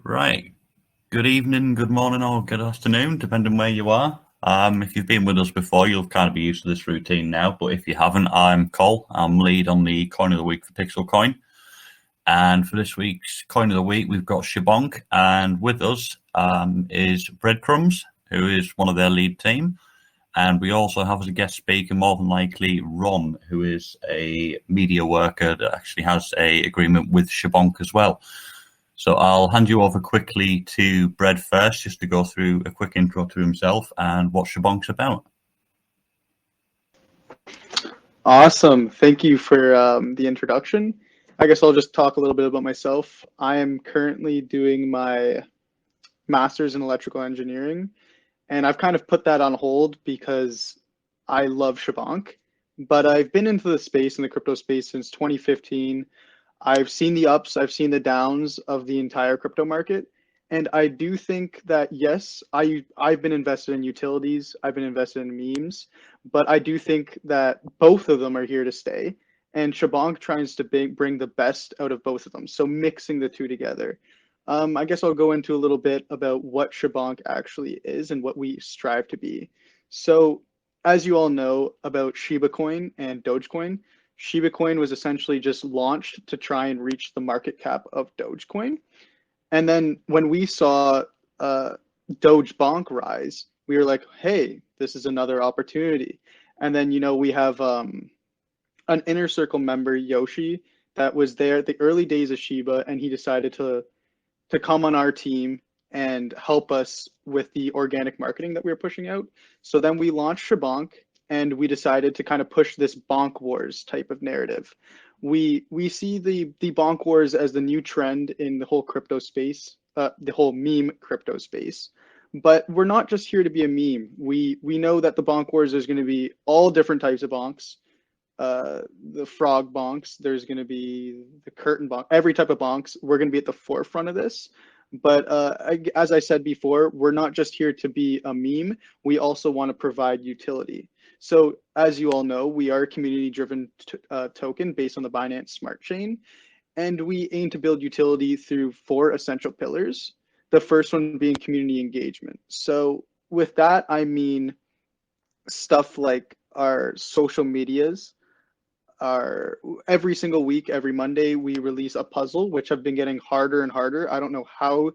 Right. Good evening, good morning, or good afternoon, depending where you are. If you've been with us before, you'll kind of be used to this routine now. But if you haven't, I'm Cole. I'm lead on the coin of the week for Pixl Coin. And for this week's coin of the week, we've got ShiBonk. And with us is Breadcrumbs, who is one of their lead team. And we also have as a guest speaker, more than likely, Ron, who is a media worker that actually has a agreement with ShiBonk as well. So I'll hand you over quickly to Bread first, just to go through a quick intro to himself and what ShiBonk's about. Awesome. Thank you for the introduction. I guess I'll just talk a little bit about myself. I am currently doing my master's in electrical engineering, and I've kind of put that on hold because I love ShiBonk. But I've been into the space, in the crypto space, since 2015. I've seen the ups, I've seen the downs of the entire crypto market. And I do think that, yes, I've been invested in utilities, I've been invested in memes, but I do think that both of them are here to stay. And ShiBonk tries to bring the best out of both of them. So mixing the two together. I guess I'll go into a little bit about what ShiBonk actually is and what we strive to be. So, as you all know about Shiba Coin and Dogecoin, Shiba Coin was essentially just launched to try and reach the market cap of Dogecoin. And then when we saw Bonk rise, we were like, hey, this is another opportunity. And then, we have an inner circle member, Yoshi, that was there at the early days of Shiba, and he decided to come on our team and help us with the organic marketing that we were pushing out. So then we launched ShiBonk, and we decided to kind of push this BonkWars type of narrative. We see the BonkWars as the new trend in the whole crypto space, the whole meme crypto space. But we're not just here to be a meme. We know that the BonkWars is going to be all different types of bonks. The frog bonks, there's going to be the curtain bonk, every type of bonks. We're going to be at the forefront of this. But as I said before, we're not just here to be a meme. We also want to provide utility. So as you all know, we are a community-driven token based on the Binance Smart Chain, and we aim to build utility through 4 essential pillars. The first one being community engagement. So with that, I mean stuff like our social medias. Every single week, every Monday, we release a puzzle, which have been getting harder and harder. I don't know how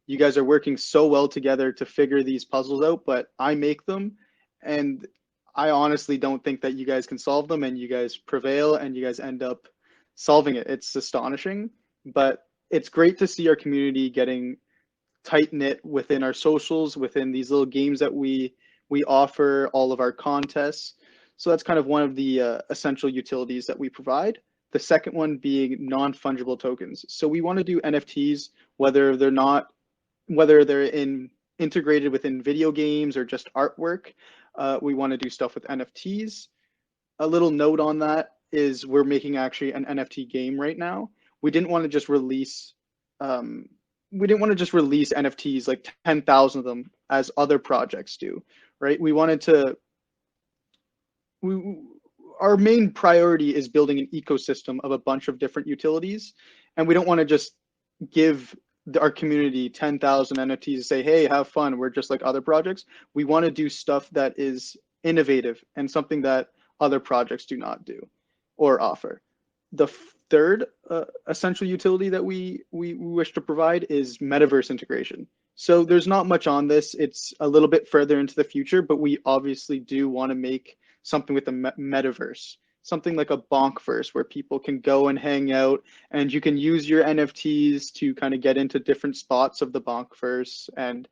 you guys are working so well together to figure these puzzles out, but I make them, and I honestly don't think that you guys can solve them, and you guys prevail, and you guys end up solving it. It's astonishing, but it's great to see our community getting tight-knit within our socials, within these little games that we offer, all of our contests. So that's kind of one of the essential utilities that we provide. The second one being non-fungible tokens. So we want to do NFTs, whether they're integrated within video games or just artwork. We want to do stuff with NFTs. A little note on that is we're making actually an NFT game right now. We didn't want to just release NFTs, like 10,000 of them, as other projects do, right? Our main priority is building an ecosystem of a bunch of different utilities, and we don't want to just give our community 10,000 NFTs and say, hey, have fun, we're just like other projects. We want to do stuff that is innovative and something that other projects do not do or offer. The third essential utility that we wish to provide is metaverse integration. So there's not much on this. It's a little bit further into the future, but we obviously do want to make something with the metaverse, something like a bonkverse where people can go and hang out, and you can use your NFTs to kind of get into different spots of the bonkverse. And,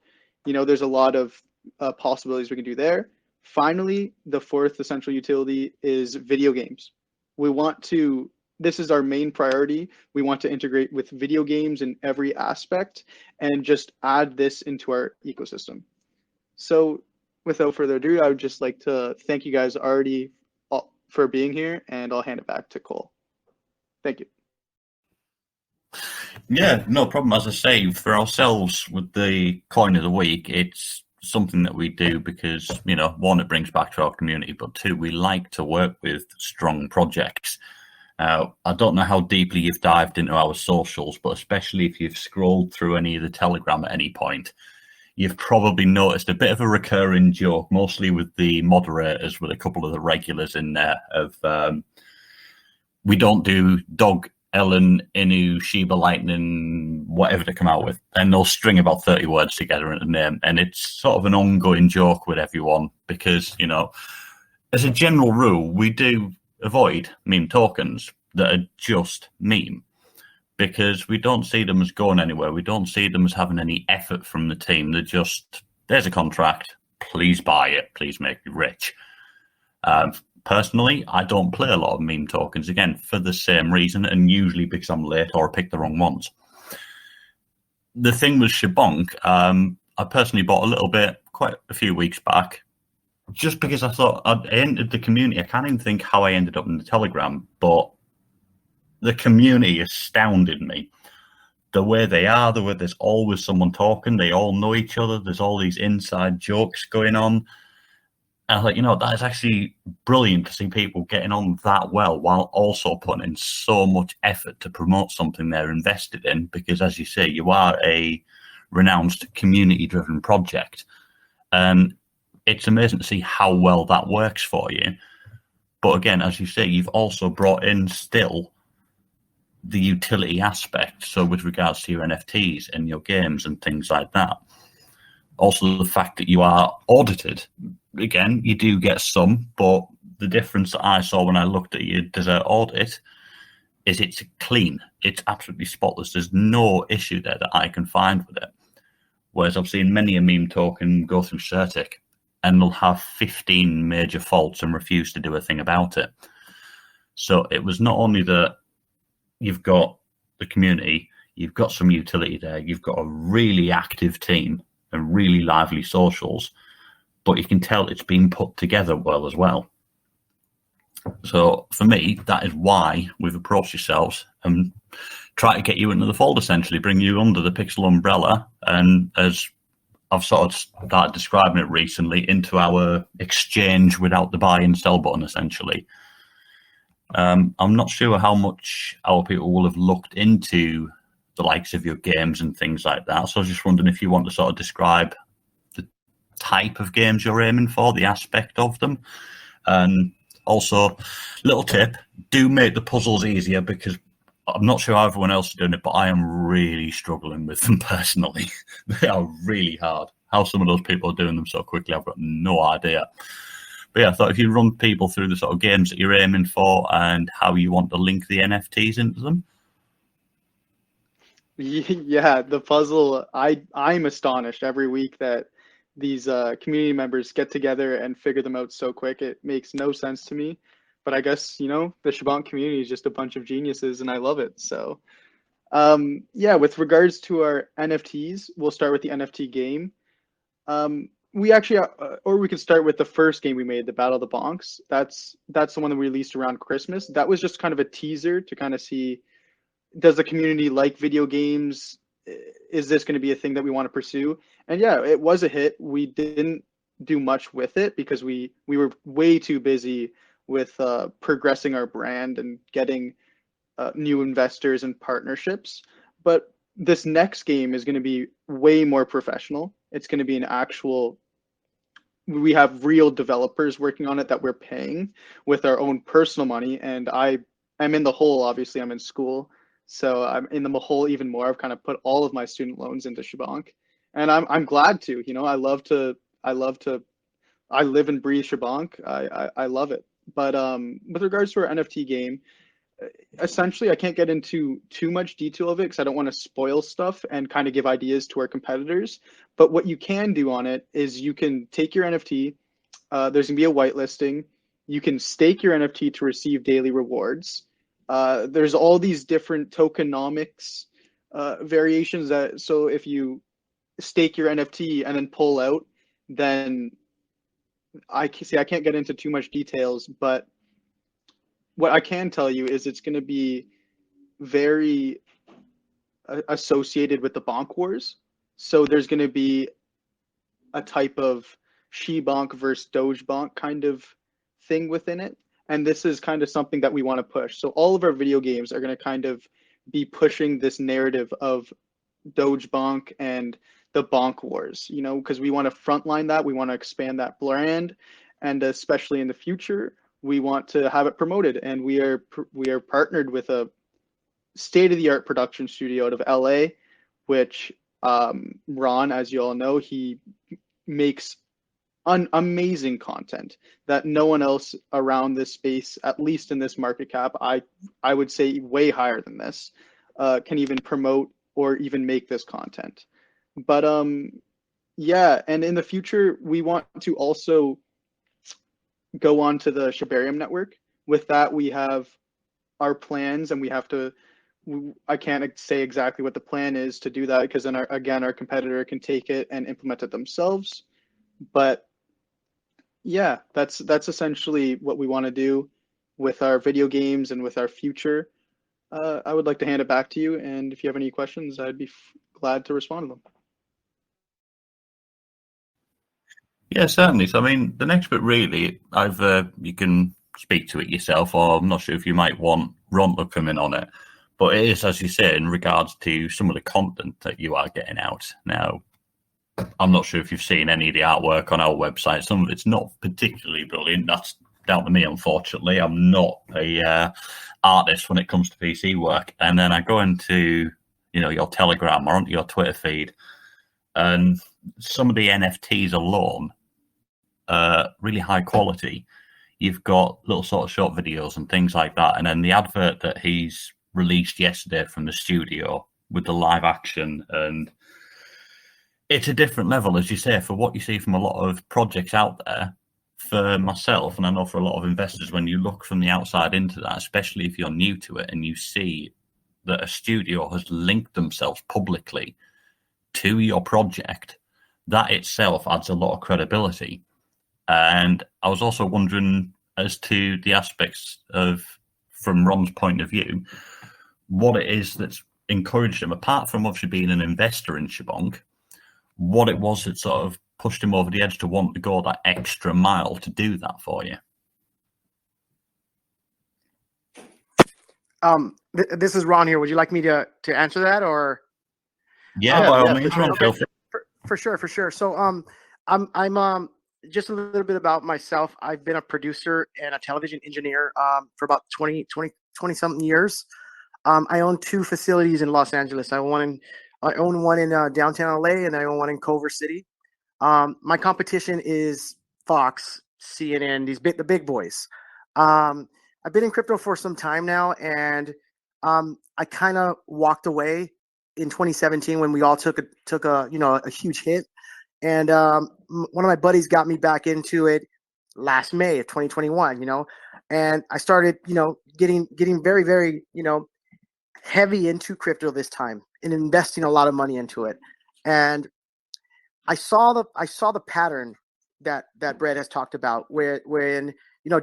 there's a lot of possibilities we can do there. Finally, the fourth essential utility is video games. This is our main priority. We want to integrate with video games in every aspect and just add this into our ecosystem. So without further ado, I would just like to thank you guys already for being here, and I'll hand it back to Cole. Thank you. Yeah, no problem. As I say, for ourselves with the coin of the week, it's something that we do because, one, it brings back to our community, but two, we like to work with strong projects. I don't know how deeply you've dived into our socials, but especially if you've scrolled through any of the Telegram at any point, you've probably noticed a bit of a recurring joke, mostly with the moderators, with a couple of the regulars in there, of we don't do dog, Ellen, Inu, Sheba Lightning, whatever to come out with. And they'll string about 30 words together in a name. And it's sort of an ongoing joke with everyone because, as a general rule, we do avoid meme tokens that are just meme because we don't see them as going anywhere. We don't see them as having any effort from the team. They're just, there's a contract, please buy it, please make me rich. Personally, I don't play a lot of meme tokens, again, for the same reason, and usually because I'm late or I pick the wrong ones. The thing with ShiBonk, I personally bought a little bit quite a few weeks back, just because I thought I entered the community. I can't even think how I ended up in the Telegram, but the community astounded me. The way they are, the way there's always someone talking, they all know each other, there's all these inside jokes going on. And I thought, that is actually brilliant to see people getting on that well while also putting in so much effort to promote something they're invested in, because as you say, you are a renounced community-driven project. And it's amazing to see how well that works for you. But again, as you say, you've also brought in still the utility aspect. So with regards to your NFTs and your games and things like that. Also, the fact that you are audited. Again, you do get some, but the difference that I saw when I looked at your desert audit is it's clean. It's absolutely spotless. There's no issue there that I can find with it. Whereas I've seen many a meme token go through Certic and they'll have 15 major faults and refuse to do a thing about it. So it was not only that you've got the community, you've got some utility there, you've got a really active team and really lively socials, but you can tell it's been put together well as well. So for me, that is why we've approached yourselves and try to get you into the fold, essentially, bring you under the Pixl umbrella. And as I've sort of started describing it recently, into our exchange without the buy and sell button, essentially. I'm not sure how much our people will have looked into the likes of your games and things like that. So I was just wondering if you want to sort of describe the type of games you're aiming for, the aspect of them. And also, little tip, do make the puzzles easier, because I'm not sure how everyone else is doing it, but I am really struggling with them personally. They are really hard. How some of those people are doing them so quickly, I've got no idea. But yeah, I thought if you run people through the sort of games that you're aiming for and how you want to link the NFTs into them. Yeah, the puzzle, I'm astonished every week that these community members get together and figure them out so quick. It makes no sense to me. But I guess, the ShiBonk community is just a bunch of geniuses and I love it. So yeah, with regards to our NFTs, we'll start with the NFT game. We actually, or we could start with the first game we made, the Battle of the Bonks. That's the one that we released around Christmas. That was just kind of a teaser to kind of see, does the community like video games? Is this going to be a thing that we want to pursue? And yeah, it was a hit. We didn't do much with it because we were way too busy with progressing our brand and getting new investors and partnerships. But this next game is going to be way more professional. It's going to be an actual, we have real developers working on it that we're paying with our own personal money. And I'm in the hole, obviously I'm in school. So I'm in the hole even more. I've kind of put all of my student loans into ShiBonk, and I'm glad to. I live and breathe ShiBonk. I love it. But with regards to our NFT game, essentially I can't get into too much detail of it because I don't want to spoil stuff and kind of give ideas to our competitors. But what you can do on it is you can take your NFT. There's gonna be a whitelisting. You can stake your NFT to receive daily rewards. There's all these different tokenomics variations that, so if you stake your NFT and then pull out, then I can't get into too much details, but what I can tell you is it's going to be very associated with the BonkWars. So there's going to be a type of ShiBonk versus DogeBonk kind of thing within it. And this is kind of something that we want to push. So all of our video games are going to kind of be pushing this narrative of Bonk and the BonkWars, you know, because we want to frontline that. We want to expand that brand. And especially in the future, we want to have it promoted. And we are partnered with a state-of-the-art production studio out of LA, which Ron, as you all know, he makes amazing content that no one else around this space, at least in this market cap, I would say way higher than this, can even promote or even make this content. But yeah, and in the future, we want to also go on to the Shibarium network. With that, we have our plans, and we have to. I can't say exactly what the plan is to do that because then our competitor can take it and implement it themselves. But yeah, that's essentially what we want to do with our video games and with our future. I would like to hand it back to you, and if you have any questions, I'd be glad to respond to them. Yeah, certainly. So, I mean, the next bit really, you can speak to it yourself, or I'm not sure if you might want Ron to come in on it. But it is, as you say, in regards to some of the content that you are getting out. Now, I'm not sure if you've seen any of the artwork on our website. Some of it's not particularly brilliant. That's down to me, unfortunately. I'm not a artist when it comes to PC work. And then I go into, your Telegram or onto your Twitter feed, and some of the NFTs alone are really high quality. You've got little sort of short videos and things like that. And then the advert that he's released yesterday from the studio with the live action, and it's a different level, as you say, for what you see from a lot of projects out there. For myself, and I know for a lot of investors, when you look from the outside into that, especially if you're new to it and you see that a studio has linked themselves publicly to your project, that itself adds a lot of credibility. And I was also wondering, as to the aspects of, from Ron's point of view, what it is that's encouraged him, apart from obviously being an investor in ShiBonk, what it was that sort of pushed him over the edge to want to go that extra mile to do that for you. This is Ron here. Would you like me to answer that, or? Yeah, by all means, Ron, feel free. For sure. So, I'm just a little bit about myself. I've been a producer and a television engineer for about 20 something years. I own 2 facilities in Los Angeles. I own one in downtown LA, and I own one in Culver City. My competition is Fox, CNN, the big boys. I've been in crypto for some time now, and I kind of walked away in 2017 when we all took a huge hit. And one of my buddies got me back into it last May of 2021, and I started, getting very, very, heavy into crypto this time and investing a lot of money into it. And I saw the pattern that Brett has talked about, where when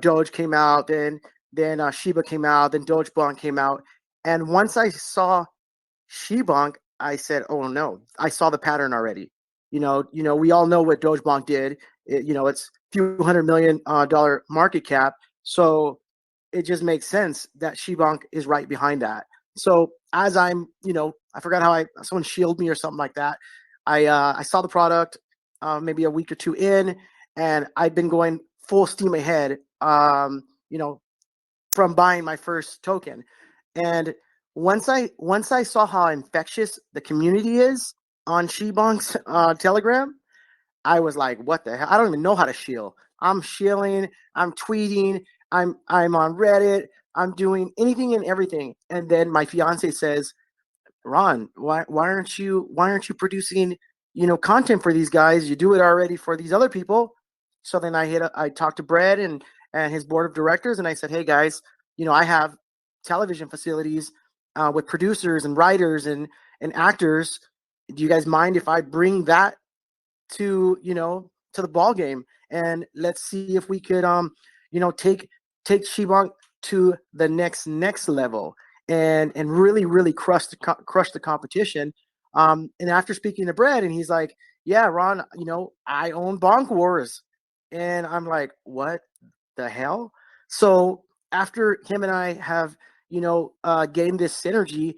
Doge came out, then Shiba came out, then BonkWars came out, and once I saw ShiBonk, I said, "Oh no!" I saw the pattern already. We all know what BonkWars did. It's a few $100 million market cap, so it just makes sense that ShiBonk is right behind that. So as I'm, I forgot how someone shielded me or something like that. I saw the product maybe a week or 2 in, and I've been going full steam ahead, from buying my first token. And once I saw how infectious the community is on ShiBonk's Telegram, I was like, what the hell? I don't even know how to shield. I'm shielding, I'm tweeting, I'm on Reddit, I'm doing anything and everything. And then my fiance says, Ron, why aren't you producing, content for these guys? You do it already for these other people. So then I talked to Brett and his board of directors, and I said, hey guys, I have television facilities with producers and writers and actors. Do you guys mind if I bring that to the ball game, and let's see if we could take ShiBonk to the next level and really crush the competition. And after speaking to Brett, and he's like, yeah, Ron, I own BonkWars. And I'm like, what the hell? So after him and I have, gained this synergy,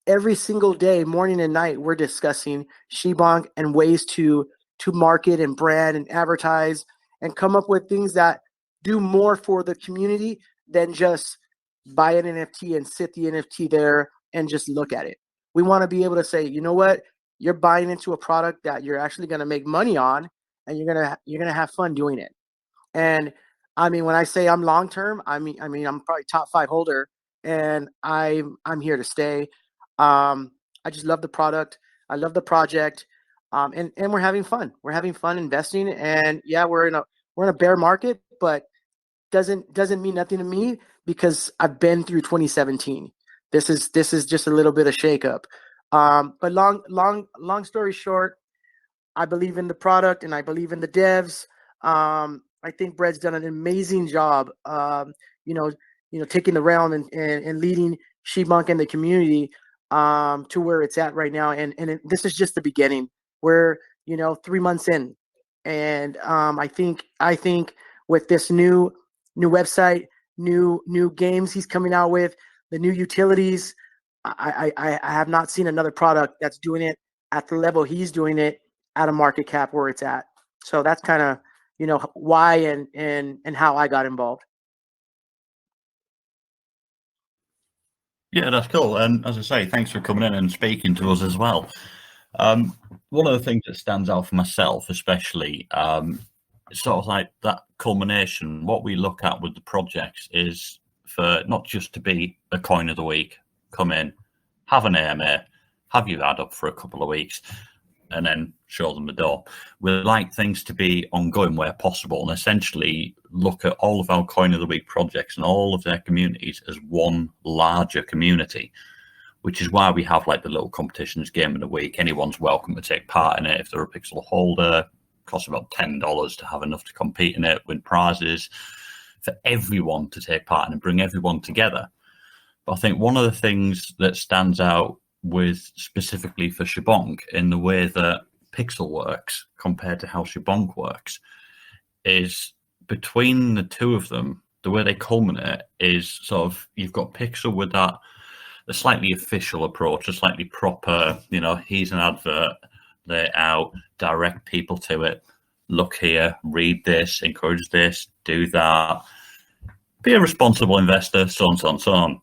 every single day, morning and night, we're discussing ShiBonk and ways to market and brand and advertise and come up with things that do more for the community than just buy an NFT and sit the NFT there and just look at it. We want to be able to say, you know what, you're buying into a product that you're actually going to make money on, and you're gonna have fun doing it. And I mean, when I say I'm long term, I'm probably top 5 holder, and I'm here to stay. I just love the product. I love the project, and we're having fun. We're having fun investing, and yeah, we're in a bear market, but doesn't mean nothing to me because I've been through 2017. This is just a little bit of shakeup. But long story short, I believe in the product and I believe in the devs. I think Brett's done an amazing job. Taking the realm and leading ShiBonk and the community to where it's at right now. And this is just the beginning. We're 3 months in, and I think with this new website, new games he's coming out with, the new utilities, I have not seen another product that's doing it at the level he's doing it at a market cap where it's at. So that's kind of why and how I got involved. Yeah, that's cool. And as I say, thanks for coming in and speaking to us as well. One of the things that stands out for myself, especially, sort of like that culmination. What we look at with the projects is for not just to be a coin of the week, come in, have an AMA, have you add up for a couple of weeks, and then show them the door. We like things to be ongoing where possible, and essentially look at all of our coin of the week projects and all of their communities as one larger community, which is why we have like the little competitions, game of the week. Anyone's welcome to take part in it. If they're a Pixl holder, it costs about $10 to have enough to compete in it, win prizes, for everyone to take part in and bring everyone together. But I think one of the things that stands out with specifically for ShiBonk in the way that Pixl works compared to how ShiBonk works is between the two of them, the way they culminate is sort of, you've got Pixl with that the slightly official approach, a slightly proper, here's an advert, lay it out, direct people to it, look here, read this, encourage this, do that, be a responsible investor, so on, so on, so on.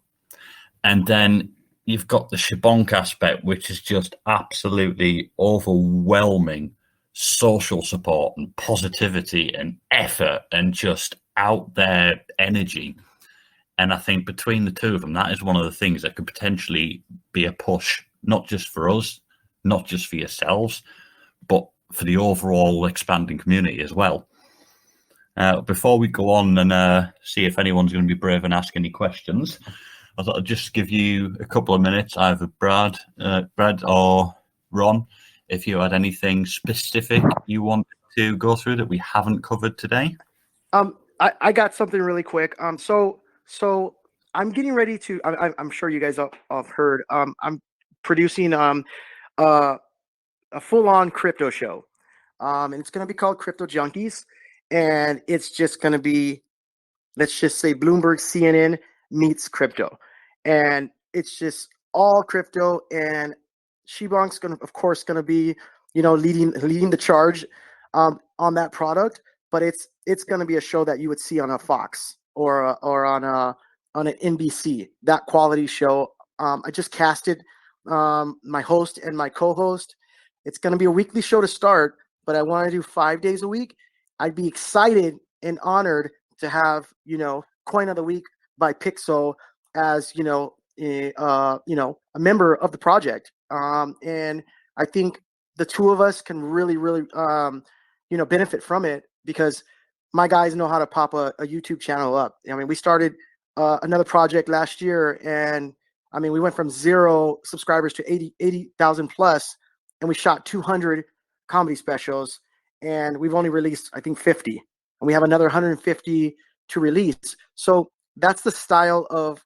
And then you've got the ShiBonk aspect, which is just absolutely overwhelming social support and positivity and effort and just out there energy. And I think between the two of them, that is one of the things that could potentially be a push, not just for us, not just for yourselves, but for the overall expanding community as well. Before we go on and see if anyone's going to be brave and ask any questions, I thought I'd just give you a couple of minutes, either Brad or Ron, if you had anything specific you want to go through that we haven't covered today. I got something really quick. So I'm getting ready to. I'm sure you guys have heard. I'm producing a full-on crypto show, and it's going to be called Crypto Junkies, and it's just going to be, let's just say, Bloomberg CNN meets crypto, and it's just all crypto. And ShiBonk's of course going to be leading the charge on that product, but it's going to be a show that you would see on a Fox or on an NBC, that quality show. I just casted my host and my co-host. It's going to be a weekly show to start, but I want to do 5 days a week. I'd be excited and honored to have Coin of the Week by Pixl as a member of the project. And I think the two of us can really benefit from it, because my guys know how to pop a YouTube channel up. I mean, we started another project last year, and I mean, we went from 0 subscribers to 80,000 plus, and we shot 200 comedy specials, and we've only released, I think, 50, and we have another 150 to release. So that's the style of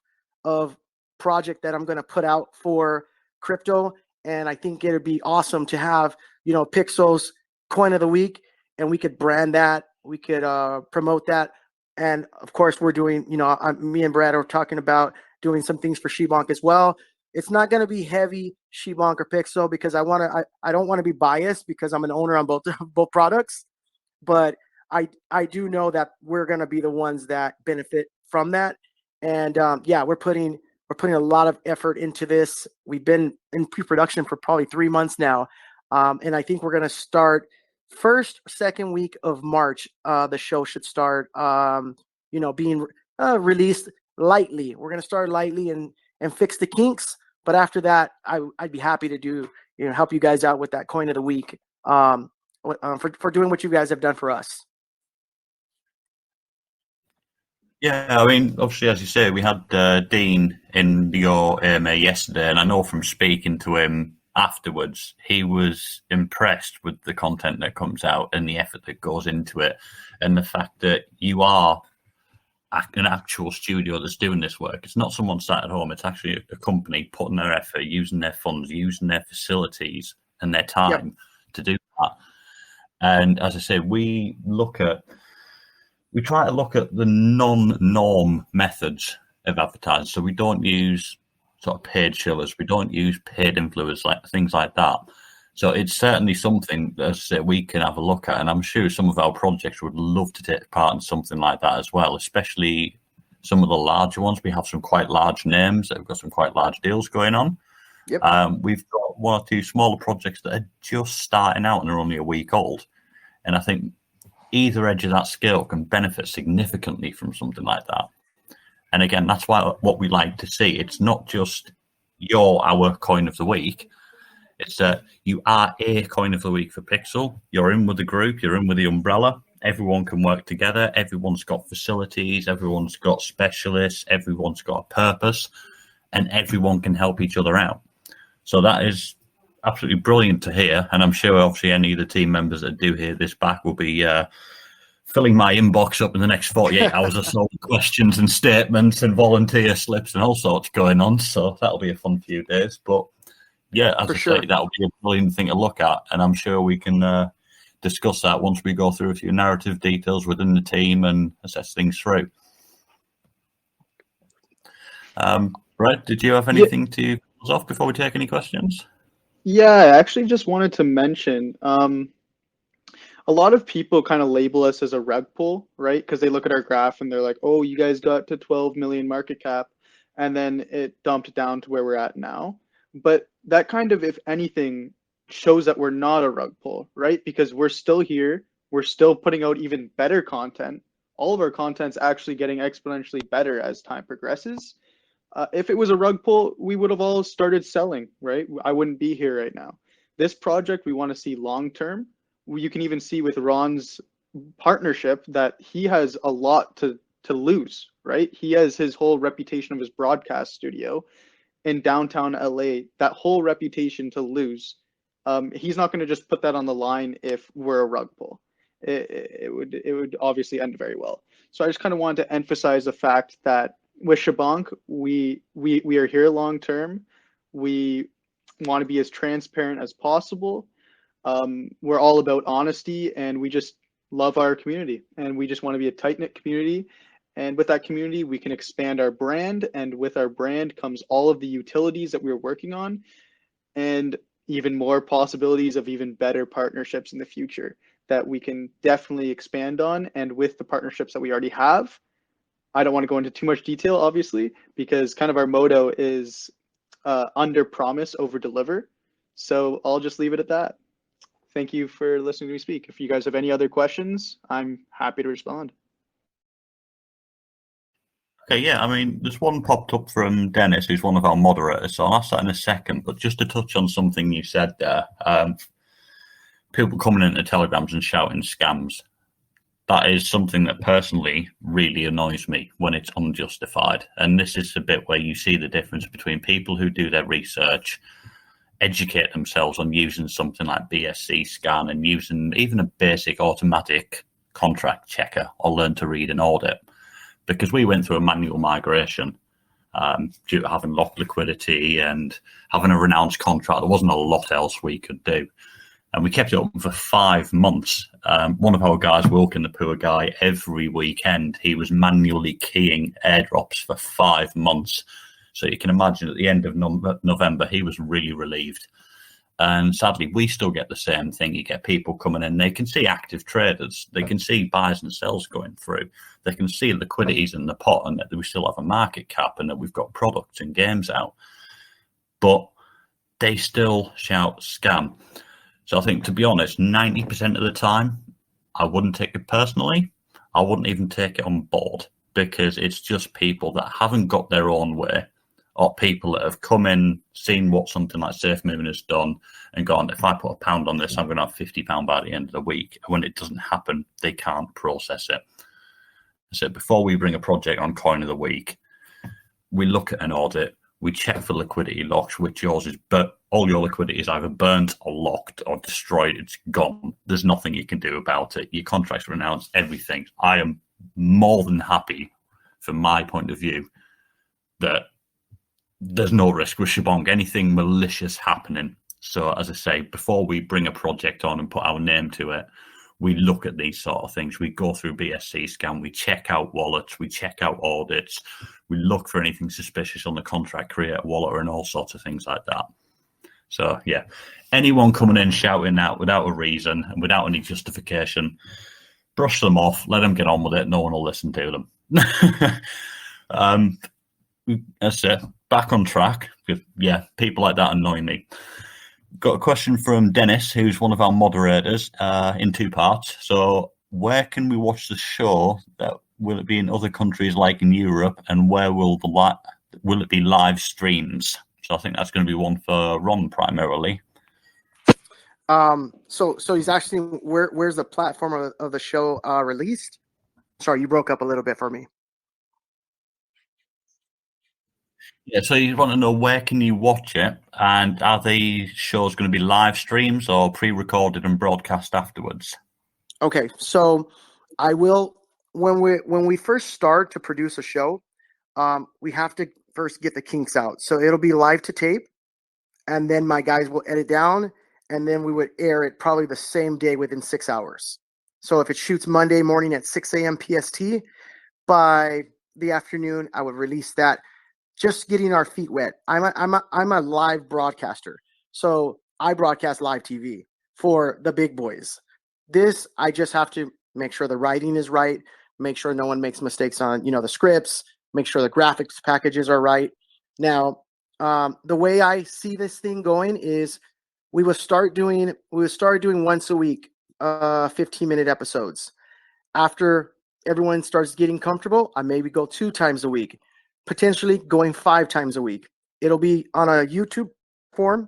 project that I'm going to put out for crypto. And I think it'd be awesome to have, Pixl's Coin of the Week, and we could brand that, we could promote that And of course, we're doing, me and Brad are talking about doing some things for ShiBonk as well. It's not going to be heavy ShiBonk or Pixl because I don't want to be biased because I'm an owner on both products, but I do know that we're going to be the ones that benefit from that. And we're putting a lot of effort into this. We've been in pre-production for probably 3 months now. And I think we're going to start second week of March. The show should start, being released lightly. We're going to start lightly and fix the kinks. But after that, I'd be happy to help you guys out with that coin of the week for doing what you guys have done for us. Yeah, I mean, obviously, as you say, we had Dean in your AMA yesterday, and I know from speaking to him afterwards, he was impressed with the content that comes out and the effort that goes into it, and the fact that you are an actual studio that's doing this work. It's not someone sat at home. It's actually a company putting their effort, using their funds, using their facilities and their time to do that. And as I say, we try to look at the non-norm methods of advertising. So we don't use sort of paid shillers. We don't use paid influencers, like things like that. So it's certainly something that we can have a look at. And I'm sure some of our projects would love to take part in something like that as well, especially some of the larger ones. We have some quite large names that have got some quite large deals going on. Yep. We've got one or two smaller projects that are just starting out and are only a week old. And I think either edge of that scale can benefit significantly from something like that. And again, that's what we like to see. It's not just you're our coin of the week. It's that you are a coin of the week for Pixl. You're in with the group. You're in with the umbrella. Everyone can work together. Everyone's got facilities. Everyone's got specialists. Everyone's got a purpose. And everyone can help each other out. So that is absolutely brilliant to hear. And I'm sure, obviously, any of the team members that do hear this back will be filling my inbox up in the next 48 hours or so with questions and statements and volunteer slips and all sorts going on. So that'll be a fun few days. But yeah, as I say, that'll be a brilliant thing to look at. And I'm sure we can discuss that once we go through a few narrative details within the team and assess things through. Brett, did you have anything to close off before we take any questions? Yeah, I actually just wanted to mention, a lot of people kind of label us as a rug pull, right? Because they look at our graph and they're like, oh, you guys got to 12 million market cap, and then it dumped down to where we're at now. But that kind of, if anything, shows that we're not a rug pull, right? Because we're still here. We're still putting out even better content. All of our content's actually getting exponentially better as time progresses. If it was a rug pull, we would have all started selling, right? I wouldn't be here right now. This project we want to see long term. You can even see with Ron's partnership that he has a lot to lose, right? He has his whole reputation of his broadcast studio in downtown LA, that whole reputation to lose. He's not going to just put that on the line if we're a rug pull. It would obviously end very well. So I just kind of wanted to emphasize the fact that with ShiBonk, we are here long term. We want to be as transparent as possible. We're all about honesty, and we just love our community, and we just want to be a tight-knit community. And with that community, we can expand our brand, and with our brand comes all of the utilities that we're working on, and even more possibilities of even better partnerships in the future that we can definitely expand on. And with the partnerships that we already have, I don't want to go into too much detail, obviously, because kind of our motto is under promise, over deliver. So I'll just leave it at that. Thank you for listening to me speak. If you guys have any other questions, I'm happy to respond. Okay, yeah, I mean, there's one popped up from Dennis, who's one of our moderators, so I'll ask that in a second. But just to touch on something you said there, people coming into telegrams and shouting scams, that is something that personally really annoys me when it's unjustified. And this is the bit where you see the difference between people who do their research, educate themselves on using something like BSC scan and using even a basic automatic contract checker or learn to read and audit. Because we went through a manual migration due to having locked liquidity and having a renounced contract. There wasn't a lot else we could do. And we kept it open for 5 months. One of our guys, Wilkin, the poor guy, every weekend, he was manually keying airdrops for 5 months. So you can imagine at the end of November, he was really relieved. And sadly, we still get the same thing. You get people coming in, they can see active traders, they can see buys and sells going through, they can see liquidities in the pot, and that we still have a market cap and that we've got products and games out. But they still shout scam. So I think, to be honest, 90% of the time, I wouldn't take it personally. I wouldn't even take it on board, because it's just people that haven't got their own way, or people that have come in, seen what something like Safe Moving has done, and gone, if I put £1 on this, I'm going to have £50 by the end of the week. And when it doesn't happen, they can't process it. So before we bring a project on Coin of the Week, we look at an audit, we check for liquidity locks, which yours is, but all your liquidity is either burnt or locked or destroyed. It's gone. There's nothing you can do about it. Your contracts are announced, everything. I am more than happy, from my point of view, that there's no risk with ShiBonk, anything malicious happening. So as I say, before we bring a project on and put our name to it, we look at these sort of things. We go through BSC scan, we check out wallets, we check out audits, we look for anything suspicious on the contract creator wallet and all sorts of things like that. So yeah, anyone coming in shouting out without a reason and without any justification, brush them off, let them get on with it. No one will listen to them. That's it. Back on track. Yeah, people like that annoy me. Got a question from Dennis, who's one of our moderators, in 2 parts. So where can we watch the show? Will it be in other countries like in Europe? And where will it be live streams? So I think that's going to be one for Ron primarily. So he's actually, where's the platform of the show released? Sorry, you broke up a little bit for me. Yeah, so you want to know where can you watch it, and are the shows going to be live streams or pre-recorded and broadcast afterwards? Okay, so I will, when we first start to produce a show, we have to first get the kinks out. So it'll be live to tape, and then my guys will edit down, and then we would air it probably the same day within 6 hours. So if it shoots Monday morning at 6 a.m. PST, by the afternoon I would release that. Just getting our feet wet. I'm a live broadcaster, so I broadcast live TV for the big boys. This, I just have to make sure the writing is right, make sure no one makes mistakes on the scripts, make sure the graphics packages are right. Now, the way I see this thing going is we will start doing once a week, 15-minute episodes. After everyone starts getting comfortable, I maybe go 2 times a week. Potentially going 5 times a week. It'll be on a YouTube form.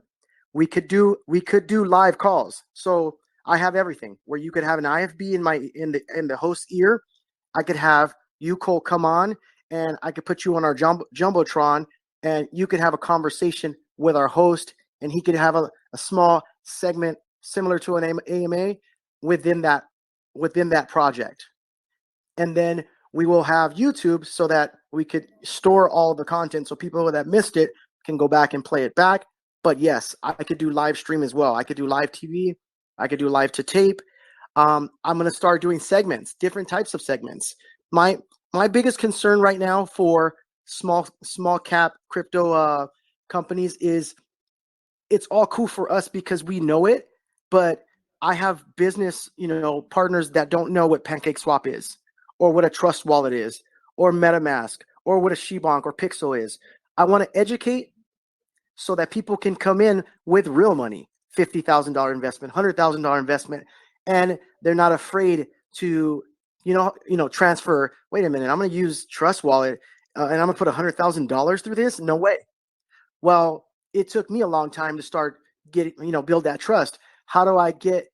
We could do live calls. So I have everything where you could have an IFB in the host's ear. I could have you, Cole, come on, and I could put you on our jumbotron, and you could have a conversation with our host, and he could have a small segment similar to an AMA within that project. And then we will have YouTube so that we could store all of the content so people that missed it can go back and play it back. But yes, I could do live stream as well. I could do live TV. I could do live to tape. I'm going to start doing segments, different types of segments. My biggest concern right now for small cap crypto companies is it's all cool for us because we know it, but I have business partners that don't know what PancakeSwap is, or what a trust wallet is, or MetaMask, or what a ShiBonk or Pixl is. I want to educate so that people can come in with real money, $50,000 investment, $100,000 investment, and they're not afraid to, transfer. Wait a minute, I'm going to use Trust Wallet and I'm going to put $100,000 through this? No way. Well, it took me a long time to start getting, build that trust. How do I get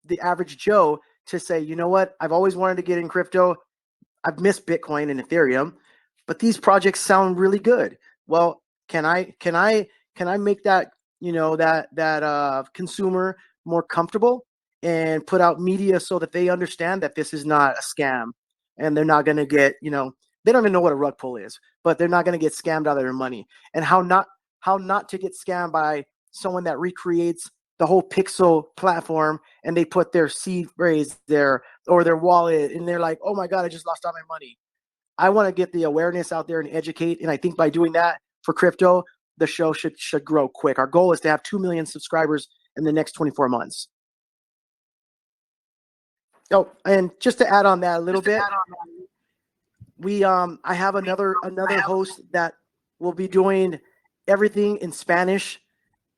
the average Joe to say, you know what, I've always wanted to get in crypto. I've missed Bitcoin and Ethereum, but these projects sound really good. Well, can I make that, that consumer more comfortable and put out media so that they understand that this is not a scam and they're not going to get, they don't even know what a rug pull is, but they're not going to get scammed out of their money, and how not to get scammed by someone that recreates the whole Pixl platform and they put their seed phrase there or their wallet and they're like, oh my God, I just lost all my money. I want to get the awareness out there and educate. And I think by doing that for crypto, the show should grow quick. Our goal is to have 2 million subscribers in the next 24 months. Oh, and just to add on that a little bit, I have another host that will be doing everything in Spanish.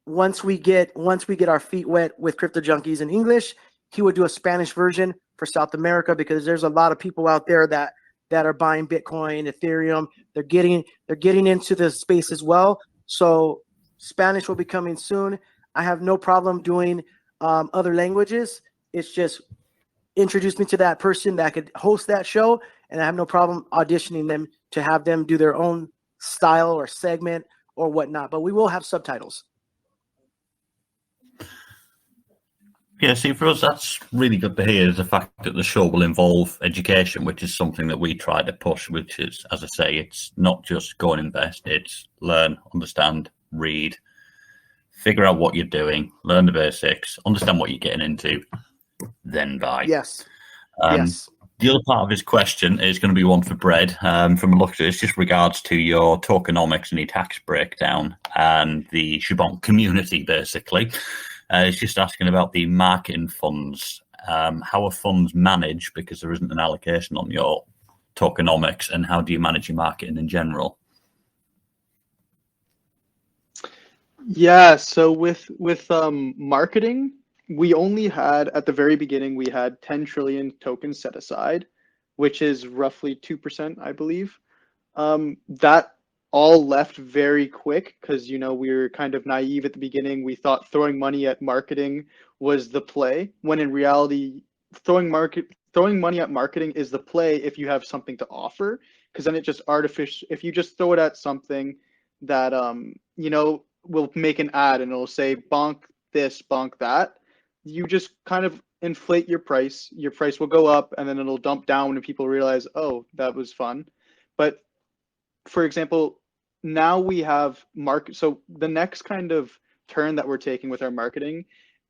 Once we get our feet wet with Crypto Junkies in English, he would do a Spanish version for South America because there's a lot of people out there that are buying Bitcoin, Ethereum. They're getting into the space as well. So Spanish will be coming soon. I have no problem doing other languages. It's just introduce me to that person that could host that show, and I have no problem auditioning them to have them do their own style or segment or whatnot. But we will have subtitles. Yeah, see, for us, that's really good to hear, is the fact that the show will involve education, which is something that we try to push, which is, as I say, it's not just go and invest, it's learn, understand, read, figure out what you're doing, learn the basics, understand what you're getting into, then buy. Yes. Yes. The other part of his question is going to be one for Bread. From a look at it, it's just regards to your tokenomics and your tax breakdown and the ShiBonk community, basically. It's just asking about the marketing funds. How are funds managed, because there isn't an allocation on your tokenomics, and how do you manage your marketing in general? Yeah, so with marketing, we only had, at the very beginning, we had 10 trillion tokens set aside, which is roughly 2%, I believe. That all left very quick because, you know, we were kind of naive at the beginning. We thought throwing money at marketing was the play, when in reality, throwing money at marketing is the play if you have something to offer, because then it just if you just throw it at something that, you know, will make an ad and it'll say bonk this, bonk that, you just kind of inflate your price. Your price will go up and then it'll dump down when people realize, oh, that was fun. But for example, now we have so the next kind of turn that we're taking with our marketing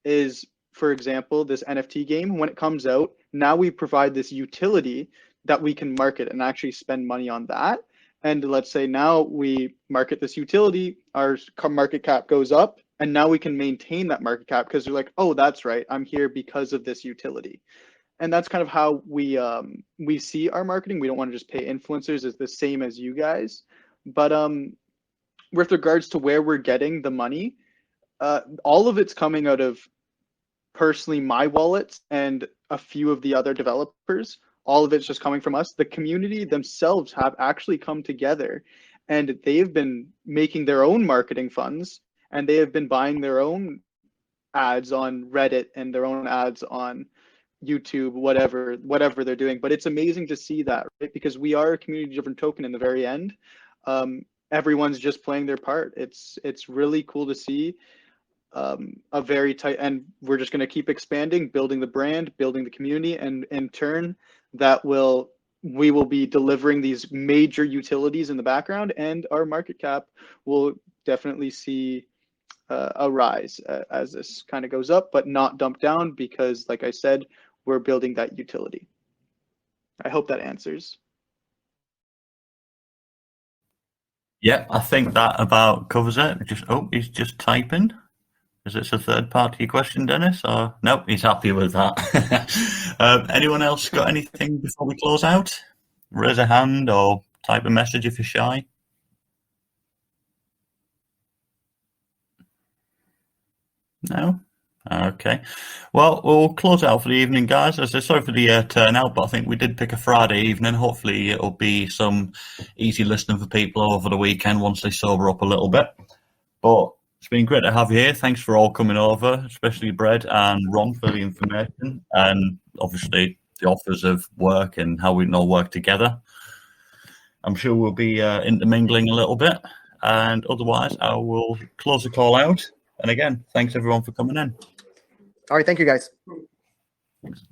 is, for example, this NFT game. When it comes out, now we provide this utility that we can market and actually spend money on that. And let's say now we market this utility, our market cap goes up, and now we can maintain that market cap because they're like, oh, that's right, I'm here because of this utility. And that's kind of how we see our marketing. We don't want to just pay influencers as the same as you guys. But with regards to where we're getting the money, all of it's coming out of personally my wallets and a few of the other developers. All of it's just coming from us. The community themselves have actually come together and they've been making their own marketing funds, and they have been buying their own ads on Reddit and their own ads on YouTube, whatever they're doing. But it's amazing to see that, right? Because we are a community-driven token in the very end. Everyone's just playing their part. It's really cool to see a very tight, and we're just going to keep expanding, building the brand, building the community, and in turn, we will be delivering these major utilities in the background, and our market cap will definitely see a rise as this kind of goes up, but not dump down because, like I said, we're building that utility. I hope that answers. Yeah, I think that about covers it. He's just typing. Is this a third part to your question, Dennis? Or no, he's happy with that. Anyone else got anything before we close out? Raise a hand or type a message if you're shy. No? Okay. Well, we'll close out for the evening, guys. As I say, sorry for the turnout, but I think we did pick a Friday evening. Hopefully it'll be some easy listening for people over the weekend once they sober up a little bit. But it's been great to have you here. Thanks for all coming over, especially Bread and Ron for the information and obviously the offers of work and how we can all work together. I'm sure we'll be intermingling a little bit. And otherwise, I will close the call out. And again, thanks everyone for coming in. All right, thank you guys. Thanks.